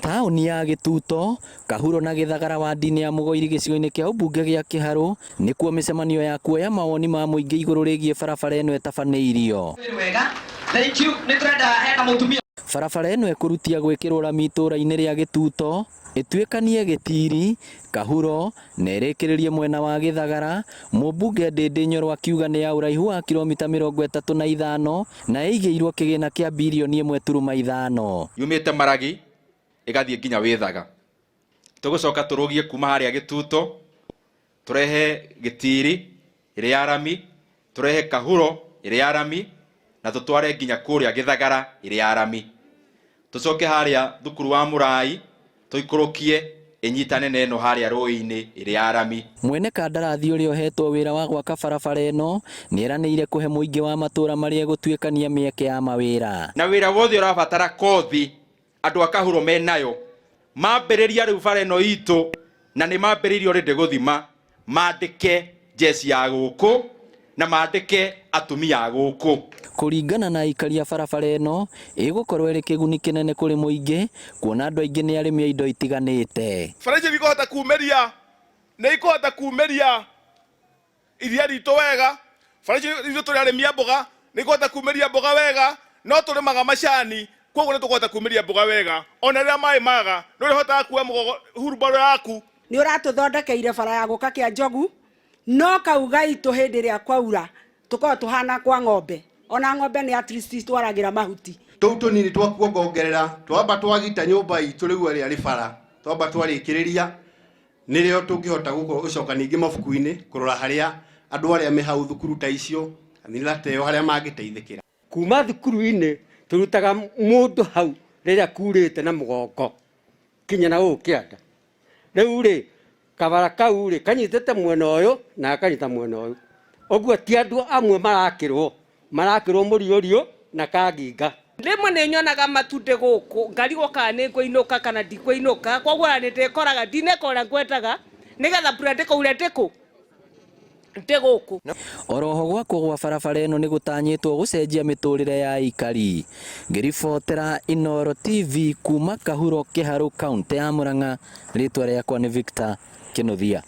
Taũni ya Gĩtuto, Kahuro na Gĩthagara wadi-inĩ ya Mũgoiri gĩcigo-inĩ kĩa ũmbunge gĩa Kĩharũ nĩkuo mĩcemanio ya kuoya mawoni ma mũingĩ igũrũ rĩgiĩ barabara ĩno ĩtabanĩirio. Barabara ĩno ĩkũrutia gwĩkĩrwo rami itũũra-inĩ rĩa Gĩtuto, ĩtuĩkanie Gĩtiri, Kahuro na ĩrĩkĩrĩrie mwena wa Gĩthagara. Mũmbunge Ndĩndĩ Nyoro akiuga nĩ ya ũraihu wa kilomita 35 na ĩigĩirwo kĩgĩna kĩa bilioni 1.5. Yumĩte Maragi ĩgathiĩ nginya Wĩthaga. Tũgũcoka tũrũgie kuma harĩa Gĩtuto tũrehe Gĩtiri ĩrĩ ya rami, tũrehe Kahuro ĩrĩ ya rami na tũtware nginya kũrĩa Gĩthagara ĩrĩ ya rami. Tũcoke harĩa thukuru wa Mũrai tũikũrũkie ĩnyitane na ĩno harĩa rũĩ-inĩ ĩrĩ ya rami. Mwene kandarathi ũrĩa ũhetwo wĩra wa gwaka barabara ĩno nĩeranĩire kũhe mũingĩ wa matũũra marĩa gũtuĩkania mĩeke ya mawĩra. Na wĩra wothe ũrabatara kothi andũ a Kahuro menayo mambĩrĩria rĩu bara ĩno itũ na nĩ mambĩrĩirio rĩndĩ gũthima mandĩke jeci ya gũkũ na mandĩke atumia a gũkũ. Kũringana na aikari a barabara ĩno ĩgũkorwo ĩrĩ kĩguni kĩnene kũrĩ mũingĩ kuona andũ aingĩ nĩ arĩmi a indo itiganĩte. Barabara ici ikũhota kumĩria iria ritũ wega, barabara ici tũrĩ arĩmi a mboga nĩ ikũhota kumĩria mboga wega, no tũrĩmaga macani koguo nĩ tũkũhota kumĩria mboga wega. Ona rĩrĩa maĩ maga nĩ ũrĩhotaga kuoya hurumbarũ yaku. Nĩ ũratũthondekeire bara ya gũka Kĩanjogu, no kauga itũ hĩndĩ ĩrĩa kwaura tũkorwo tũhana kwa ng'ombe. Ona ng'ombe nĩ at least twaragĩra mahuti. Tũu tũnini twakuongongerera twamba twagita nyũmba itũ rĩu arĩ bara twamba twarĩkĩrĩria nĩrĩo tũngĩhota gũcoka ningĩ mabuku-inĩ kũrora harĩa andũ arĩa me hau thukuru ta icio kanitha teo harĩa mangĩteithĩkĩra. Kuma thukuru-inĩ tũrutaga mũndũ hau rĩrĩa kurĩte na mũgongo kinya na gũkũ kĩanda. Rĩu rĩ kabara kau rĩ kanyitĩte mwena ũyũ na akanyita mwena ũyũ. Ũguo ti andũ amwe marakĩrwo mũriũriũ na kanginga. Rĩmwe nĩ nyonaga matumbĩ gũkũ ngarigwo kana nĩ ngũinũka kana ndikũinũka, koguo nĩ ndĩkoraga ndinekora ngwetaga nĩgetha mbura ndĩkaure ndĩgũkũ. Oroho gwakwo gwa barabara ĩno nĩ gũtanyĩtwo gũcenjia mĩtũrĩre ya aikari. Ngĩribotera Inooro TV kuma Kahuro, Kĩharũ, kaũntĩ ya Mũrang'a, rĩtwa rĩakwa nĩ Victor Kĩnuthia.